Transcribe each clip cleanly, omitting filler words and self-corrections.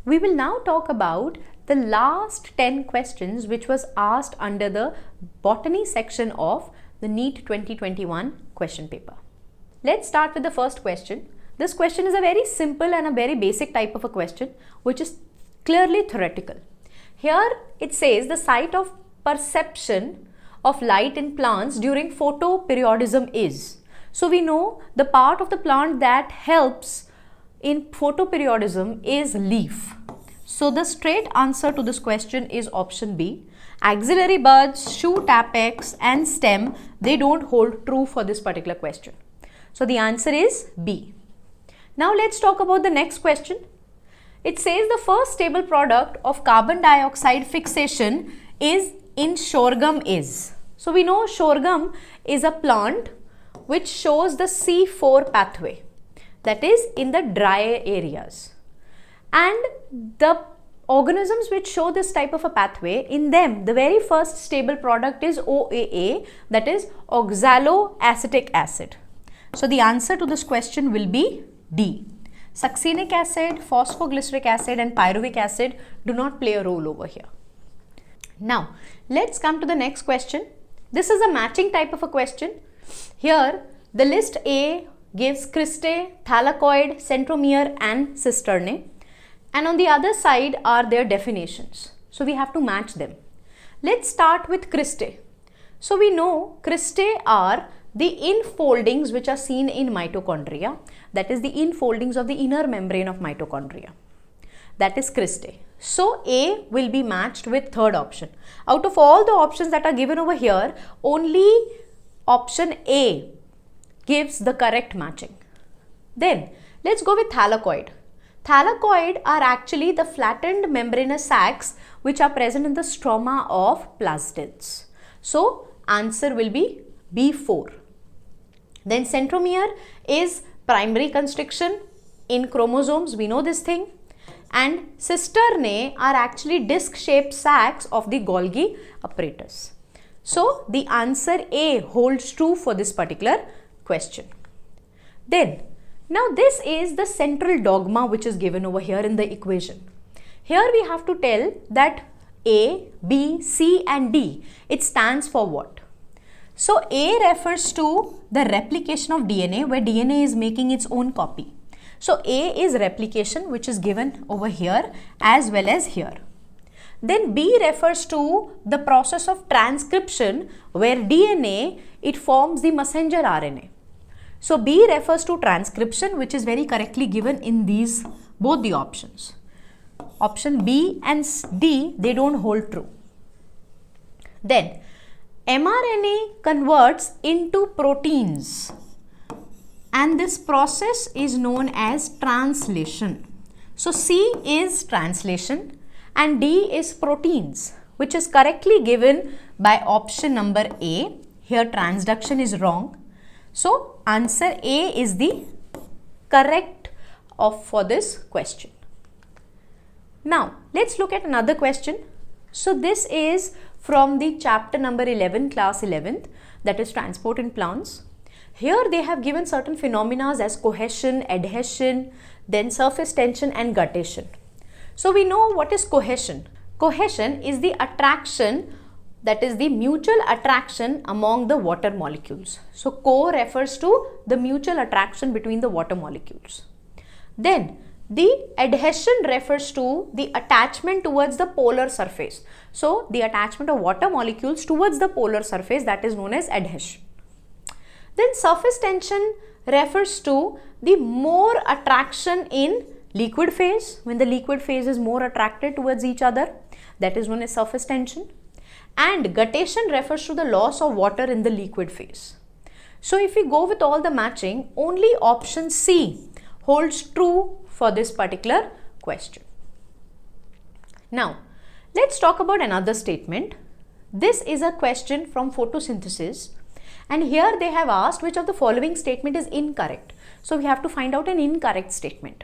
We will now talk about the last 10 questions which was asked under the botany section of the NEET 2021 question paper. Let's start with the first question. This question is a very simple and a very basic type of a question which is clearly theoretical. Here it says the site of perception of light in plants during photoperiodism is. So we know the part of the plant that helps in photoperiodism is leaf. So the straight answer to this question is option B. Axillary buds, shoot apex and stem, they don't hold true for this particular question. So the answer is B. Now let's talk about the next question. It says the first stable product of carbon dioxide fixation is in sorghum is. So we know sorghum is a plant which shows the C4 pathway, that is in the dry areas. And the organisms which show this type of a pathway, in them the very first stable product is OAA, that is oxaloacetic acid. So the answer to this question will be D. Succinic acid, phosphoglyceric acid and pyruvic acid do not play a role over here. Now let's come to the next question. This is a matching type of a question. Here the list A gives cristae, thylakoid, centromere and cisternae, and on the other side are their definitions. So we have to match them. Let's start with cristae. So we know cristae are the infoldings which are seen in mitochondria, that is the infoldings of the inner membrane of mitochondria, that is cristae. So A will be matched with third option. Out of all the options that are given over here, only option A gives the correct matching. Then let's go with thylakoid. Thylakoid are actually the flattened membranous sacs which are present in the stroma of plastids. So answer will be B4. Then centromere is primary constriction in chromosomes, we know this thing. And cisternae are actually disc-shaped sacs of the Golgi apparatus. So the answer A holds true for this particular question. Then, now this is the central dogma which is given over here in the equation. Here we have to tell that A, B, C and D, it stands for what? So A refers to the replication of DNA, where DNA is making its own copy. So A is replication, which is given over here as well as here. Then B refers to the process of transcription, where DNA, it forms the messenger RNA. So B refers to transcription, which is very correctly given in these both the options. Option B and D, they don't hold true. Then mRNA converts into proteins, and this process is known as translation. So C is translation and D is proteins, which is correctly given by option number A. Here transduction is wrong. So answer A is the correct for this question. Now let's look at another question. So this is from the chapter number 11, class 11th, that is transport in plants. Here they have given certain phenomena as cohesion, adhesion, then surface tension and guttation. So we know what is cohesion. Cohesion is the attraction, that is the mutual attraction among the water molecules. So co refers to the mutual attraction between the water molecules. Then the adhesion refers to the attachment towards the polar surface. So the attachment of water molecules towards the polar surface, that is known as adhesion. Then surface tension refers to the more attraction in liquid phase, when the liquid phase is more attracted towards each other, that is known as surface tension. And guttation refers to the loss of water in the liquid phase. So if we go with all the matching, only option C holds true for this particular question. Now let's talk about another statement. This is a question from photosynthesis, and here they have asked which of the following statement is incorrect. So we have to find out an incorrect statement.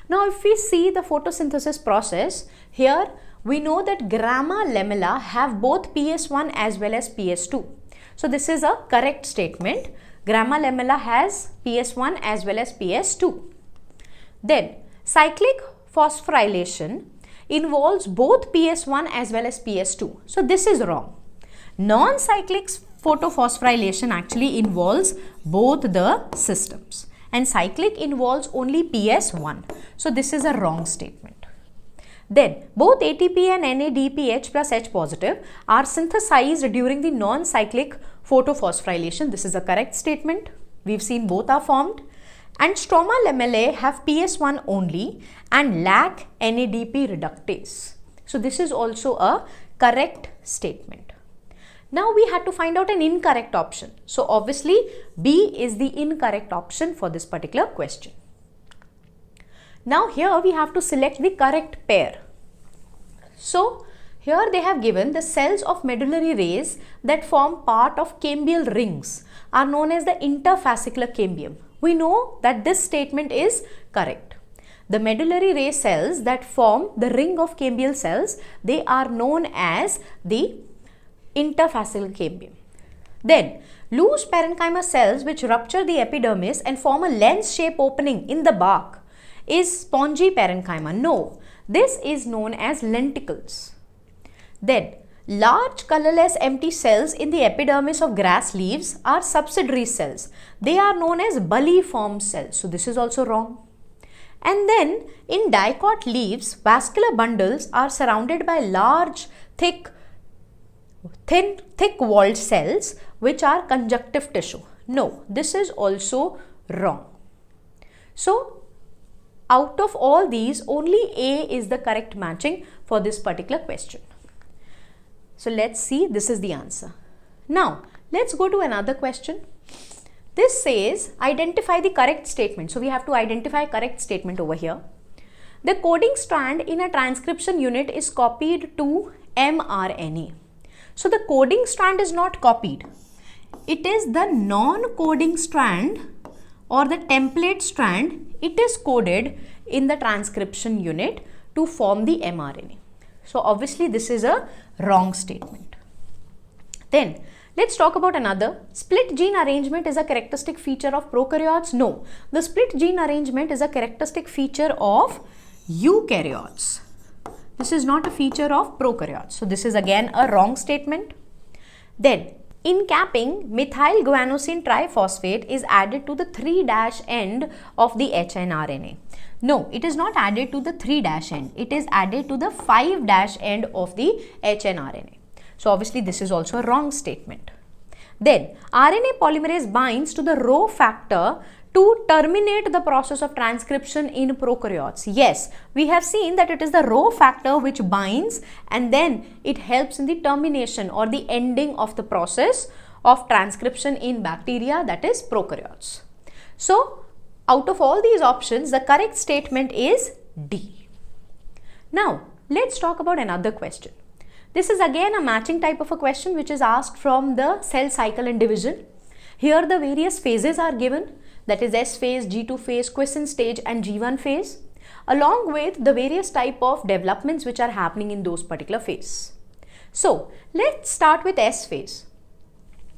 Now if we see the photosynthesis process, here we know that Gramma lamella have both PS1 as well as PS2. So this is a correct statement. Gramma lamella has PS1 as well as PS2. Then cyclic phosphorylation involves both PS1 as well as PS2. So this is wrong. Non-cyclic photophosphorylation actually involves both the systems, and cyclic involves only PS1. So this is a wrong statement. Then both ATP and NADPH plus H positive are synthesized during the non-cyclic photophosphorylation. This is a correct statement. We've seen both are formed. And stroma lamellae have PS1 only and lack NADP reductase. So this is also a correct statement. Now we had to find out an incorrect option. So obviously B is the incorrect option for this particular question. Now here we have to select the correct pair. So here they have given the cells of medullary rays that form part of cambial rings are known as the interfascicular cambium. We know that this statement is correct. The medullary ray cells that form the ring of cambial cells, they are known as the interfascicular cambium. Then loose parenchyma cells which rupture the epidermis and form a lens-shaped opening in the bark is spongy parenchyma. No, this is known as lenticles. Then large colorless empty cells in the epidermis of grass leaves are subsidiary cells. They are known as bulliform cells. So this is also wrong. And then in dicot leaves, vascular bundles are surrounded by large, thick walled cells which are conjunctive tissue. No, this is also wrong. So out of all these, only A is the correct matching for this particular question. So let's see, this is the answer. Now let's go to another question. This says identify the correct statement. So we have to identify correct statement over here. The coding strand in a transcription unit is copied to mRNA. So the coding strand is not copied. It is the non-coding strand or the template strand. It is coded in the transcription unit to form the mRNA. So obviously this is a wrong statement. Then let's talk about another. Split gene arrangement is a characteristic feature of prokaryotes. No, the split gene arrangement is a characteristic feature of eukaryotes. This is not a feature of prokaryotes. So this is again a wrong statement. Then in capping, methyl guanosine triphosphate is added to the 3' end of the hnRNA. No, it is not added to the 3' end. It is added to the 5' end of the hnRNA. So obviously this is also a wrong statement. Then RNA polymerase binds to the Rho factor to terminate the process of transcription in prokaryotes. Yes, we have seen that it is the Rho factor which binds and then it helps in the termination or the ending of the process of transcription in bacteria, that is prokaryotes. So out of all these options, the correct statement is D. Now let's talk about another question. This is again a matching type of a question which is asked from the cell cycle and division. Here the various phases are given, that is S phase, G2 phase, quiescent stage and G1 phase, along with the various type of developments which are happening in those particular phases. So let's start with S phase.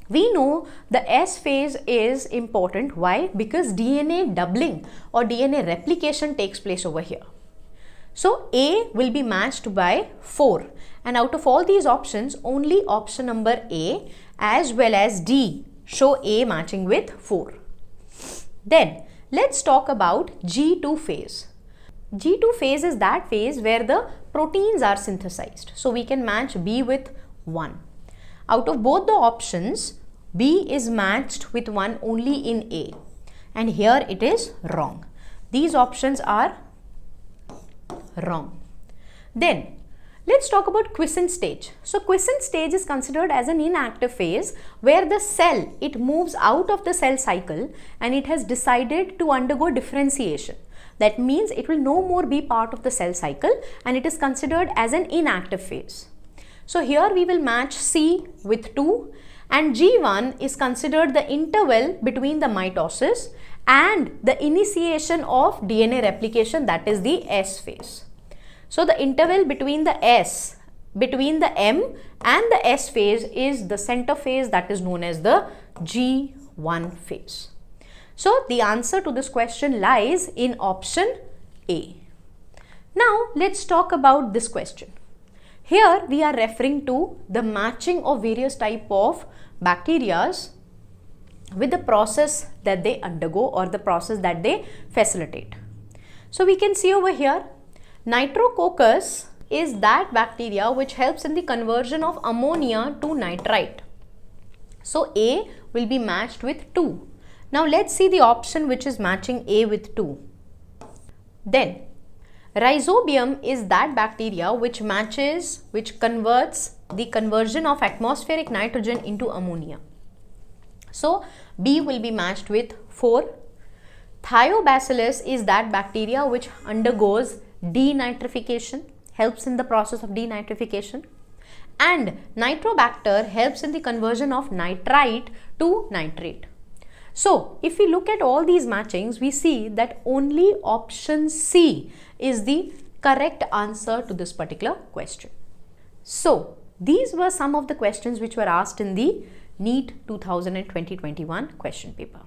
We know the S phase is important. Why? Because DNA doubling or DNA replication takes place over here. So A will be matched by 4, and out of all these options, only option number A as well as D show A matching with 4. Then let's talk about G2 phase. G2 phase is that phase where the proteins are synthesized. So we can match B with 1. Out of both the options, B is matched with 1 only in A, and here it is wrong. These options are wrong. Then let's talk about quiescent stage. So quiescent stage is considered as an inactive phase where the cell, it moves out of the cell cycle and it has decided to undergo differentiation. That means it will no more be part of the cell cycle and it is considered as an inactive phase. So here we will match C with 2, and G1 is considered the interval between the mitosis and the initiation of DNA replication, that is the S phase. So the interval between the S, between the M and the S phase is the center phase, that is known as the G1 phase. So the answer to this question lies in option A. Now let's talk about this question. Here we are referring to the matching of various type of bacteria with the process that they undergo or the process that they facilitate. So we can see over here, Nitrococcus is that bacteria which helps in the conversion of ammonia to nitrite. So A will be matched with 2. Now let's see the option which is matching A with 2. Then Rhizobium is that bacteria which converts the conversion of atmospheric nitrogen into ammonia. So B will be matched with 4. Thiobacillus is that bacteria which undergoes denitrification, helps in the process of denitrification. And Nitrobacter helps in the conversion of nitrite to nitrate. So if we look at all these matchings, we see that only option C is the correct answer to this particular question. So these were some of the questions which were asked in the NEET 2020-21 question paper.